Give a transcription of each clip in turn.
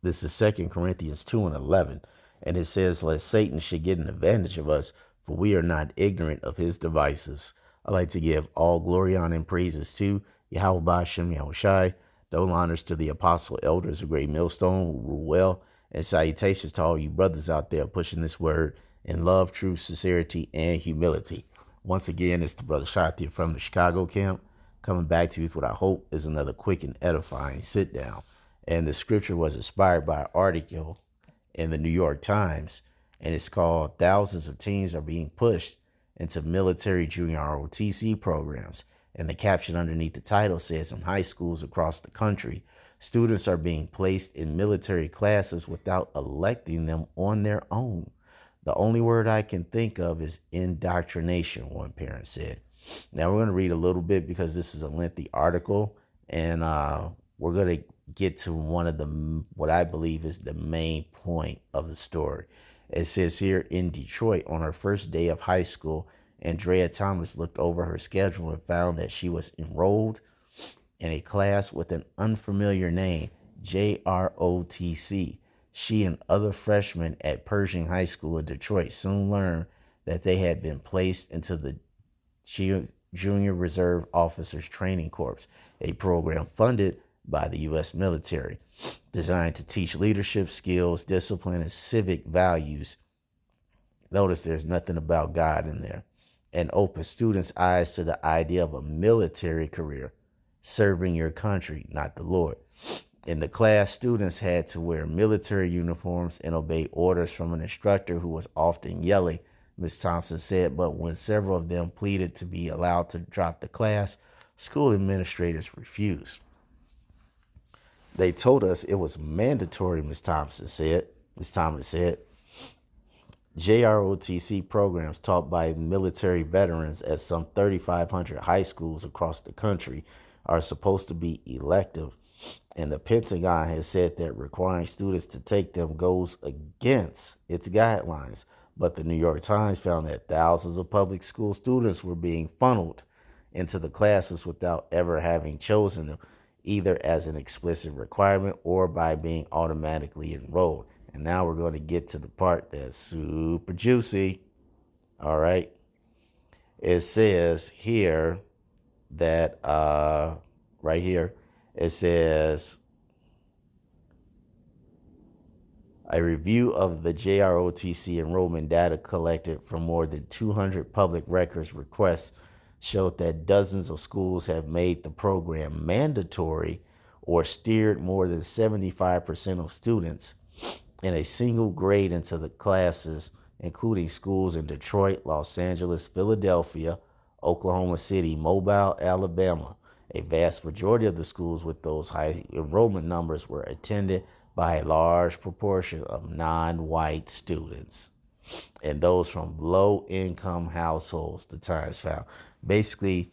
This is 2 Corinthians 2:11. And it says, lest Satan should get an advantage of us, for we are not ignorant of his devices. I like to give all glory, honor, and praises to Yahweh Bashem Yahushai. Double honors to the apostle elders of Great Millstone who rule well. And salutations to all you brothers out there pushing this word in love, truth, sincerity, and humility. Once again, it's the brother Shathi from the Chicago camp, coming back to you with what I hope is another quick and edifying sit down. And the scripture was inspired by an article in the New York Times, and it's called Thousands of Teens Are Being Pushed into Military Junior ROTC Programs. And the caption underneath the title says, in high schools across the country, students are being placed in military classes without electing them on their own. The only word I can think of is indoctrination, one parent said. Now we're going to read a little bit because this is a lengthy article, and we're going to get to one of the, what I believe is the main point of the story. It says here, in Detroit, on her first day of high school, Andrea Thomas looked over her schedule and found that she was enrolled in a class with an unfamiliar name, JROTC. She and other freshmen at Pershing High School in Detroit soon learned that they had been placed into the Junior Reserve Officers Training Corps, a program funded by the U.S. military, designed to teach leadership skills, discipline, and civic values. Notice there's nothing about God in there. And open students' eyes to the idea of a military career, serving your country, not the Lord. In the class, students had to wear military uniforms and obey orders from an instructor who was often yelling, Ms. Thompson said, but when several of them pleaded to be allowed to drop the class, school administrators refused. They told us it was mandatory, Ms. Thomas said. JROTC programs taught by military veterans at some 3,500 high schools across the country are supposed to be elective, and the Pentagon has said that requiring students to take them goes against its guidelines. But the New York Times found that thousands of public school students were being funneled into the classes without ever having chosen them, either as an explicit requirement or by being automatically enrolled. And now we're going to get to the part that's super juicy. All right. It says here that right here, it says a review of the JROTC enrollment data collected from more than 200 public records requests showed that dozens of schools have made the program mandatory or steered more than 75% of students in a single grade into the classes, including schools in Detroit, Los Angeles, Philadelphia, Oklahoma City, Mobile, Alabama. A vast majority of the schools with those high enrollment numbers were attended by a large proportion of non-white students and those from low-income households, the Times found. Basically,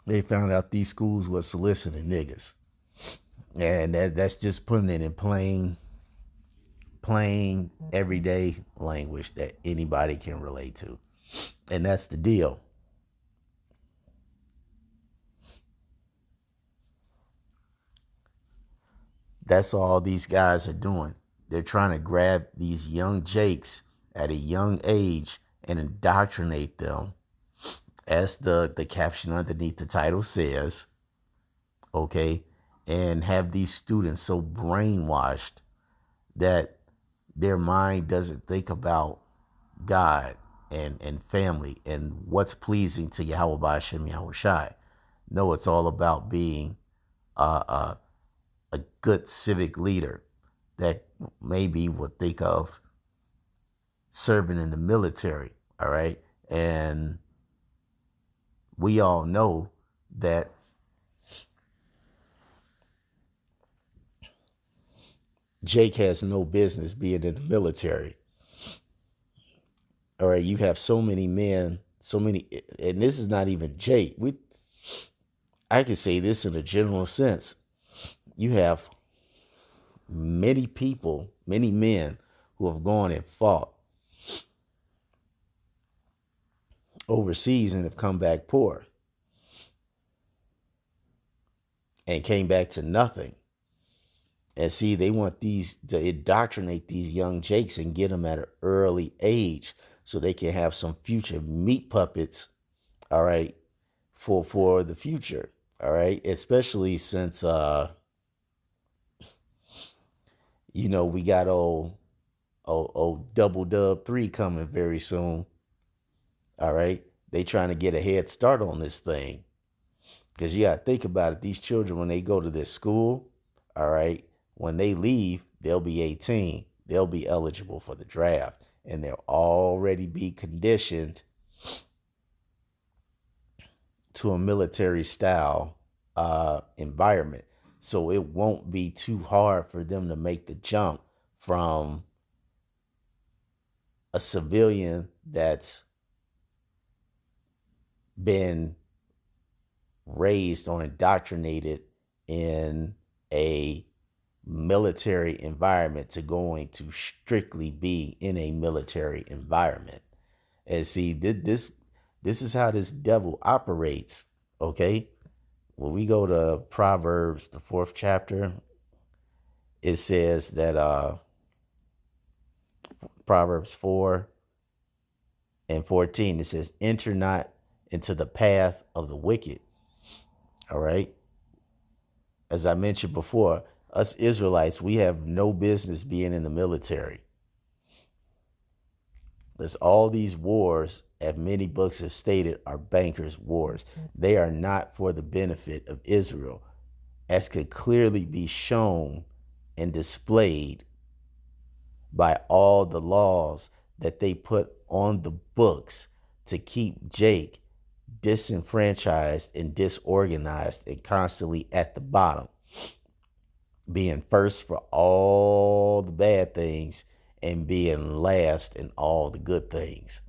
they found out these schools were soliciting niggas. And that's just putting it in plain, everyday language that anybody can relate to. And that's the deal. That's all these guys are doing. They're trying to grab these young jakes at a young age and indoctrinate them, as the caption underneath the title says, okay, and have these students so brainwashed that their mind doesn't think about God and family and what's pleasing to Yahweh Bashem Yahushai. No, it's all about being a good civic leader that maybe would think of serving in the military, all right? And we all know that Jake has no business being in the military. All right, you have so many men, so many, and this is not even Jake. I can say this in a general sense. You have many people, many men who have gone and fought overseas and have come back poor and came back to nothing. And see, they want these to indoctrinate these young jakes and get them at an early age so they can have some future meat puppets, all right, for the future. All right. Especially since we got old Double Dub 3 coming very soon. All right. They trying to get a head start on this thing. Because you got to think about it. These children, when they go to this school, all right, when they leave, they'll be 18. They'll be eligible for the draft. And they'll already be conditioned to a military style environment. So it won't be too hard for them to make the jump from a civilian that's been raised or indoctrinated in a military environment to going to strictly be in a military environment. And see, this is how this devil operates. Okay, when we go to Proverbs, the 4th chapter, it says that Proverbs 4:14, it says, enter not into the path of the wicked. All right. As I mentioned before, us Israelites, we have no business being in the military. There's all these wars, as many books have stated, are bankers' wars. They are not for the benefit of Israel, as could clearly be shown and displayed by all the laws that they put on the books to keep Jake disenfranchised and disorganized and constantly at the bottom, being first for all the bad things and being last in all the good things.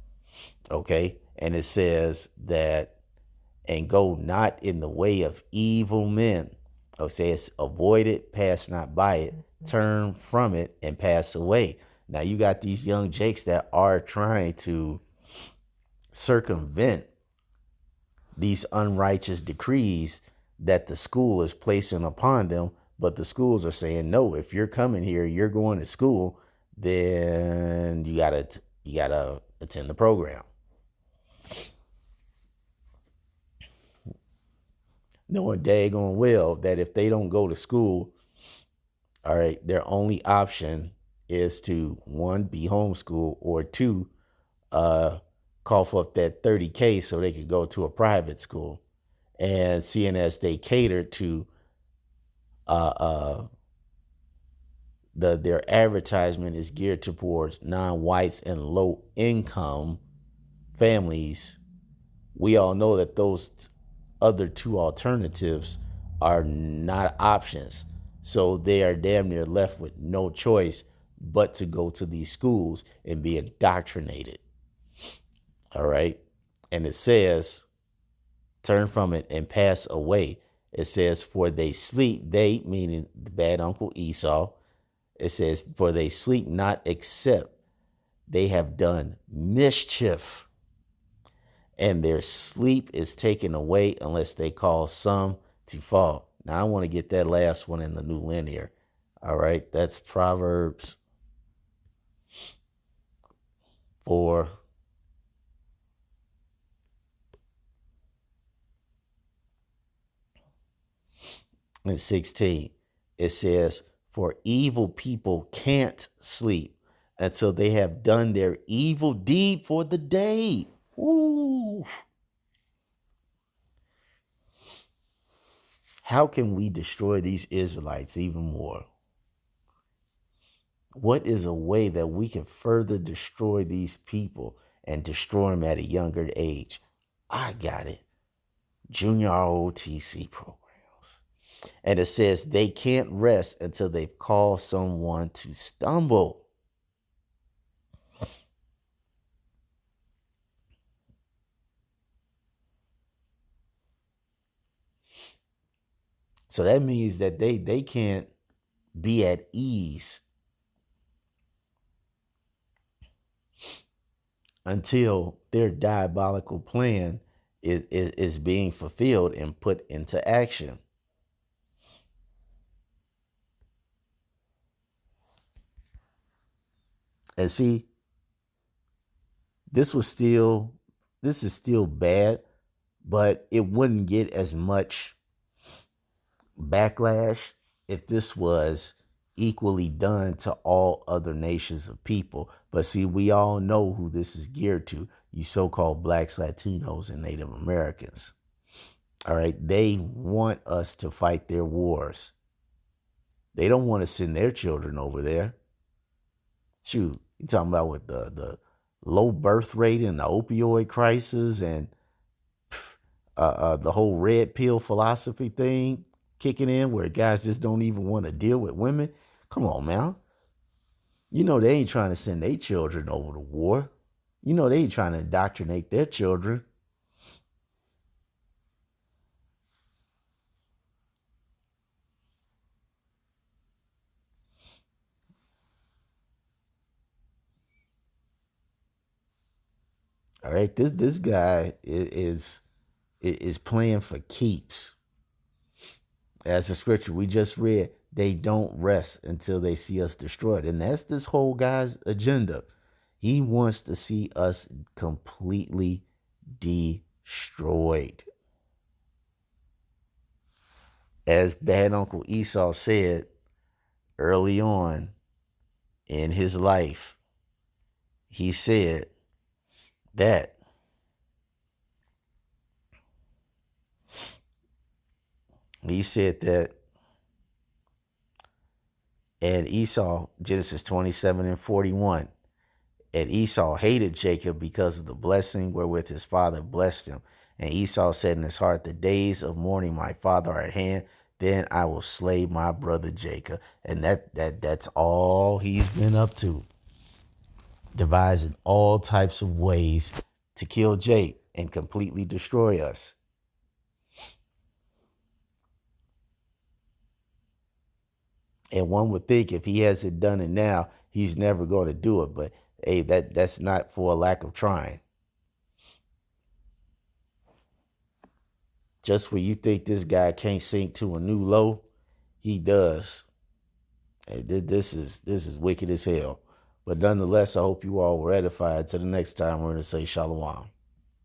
Okay. And it says that, and go not in the way of evil men. It says, avoid it, pass not by it, turn from it and pass away. Now you got these young jakes that are trying to circumvent these unrighteous decrees that the school is placing upon them. But the schools are saying, no, if you're coming here, you're going to school, then you gotta attend the program. Knowing daggone well that if they don't go to school, all right, their only option is to, one, be homeschooled, or two, cough up that 30K so they could go to a private school. And seeing as they cater to their advertisement is geared towards non-whites and low income families, we all know that those other two alternatives are not options. So they are damn near left with no choice but to go to these schools and be indoctrinated. All right. And it says, turn from it and pass away. It says, for they sleep, they, meaning the bad uncle Esau. It says, for they sleep not, except they have done mischief, and their sleep is taken away unless they cause some to fall. Now, I want to get that last one in the New Linear. All right, that's Proverbs 4. And 16. It says, for evil people can't sleep until they have done their evil deed for the day. Ooh. How can we destroy these Israelites even more? What is a way that we can further destroy these people and destroy them at a younger age? I got it. Junior ROTC programs. And it says they can't rest until they've caused someone to stumble. So that means that they can't be at ease until their diabolical plan is being fulfilled and put into action. And see, this was still this is still bad, but it wouldn't get as much backlash if this was equally done to all other nations of people. But see, we all know who this is geared to, you so-called blacks, Latinos, and Native Americans. All right, they want us to fight their wars. They don't want to send their children over there. Shoot, you talking about with the low birth rate and the opioid crisis and the whole red pill philosophy thing kicking in, where guys just don't even want to deal with women. Come on, man. You know they ain't trying to send their children over to war. You know they ain't trying to indoctrinate their children. All right, this guy is playing for keeps. As the scripture we just read, they don't rest until they see us destroyed. And that's this whole guy's agenda. He wants to see us completely destroyed. As bad Uncle Esau said early on in his life, he said that and Esau, Genesis 27 and 41, and Esau hated Jacob because of the blessing wherewith his father blessed him. And Esau said in his heart, the days of mourning my father are at hand. Then I will slay my brother Jacob. And that's all he's been up to. Devising all types of ways to kill Jake and completely destroy us. And one would think if he hasn't done it now, he's never going to do it. But hey, that's not for a lack of trying. Just when you think this guy can't sink to a new low, he does. Hey, this is wicked as hell. But nonetheless, I hope you all were edified. Till the next time, we're going to say shalom.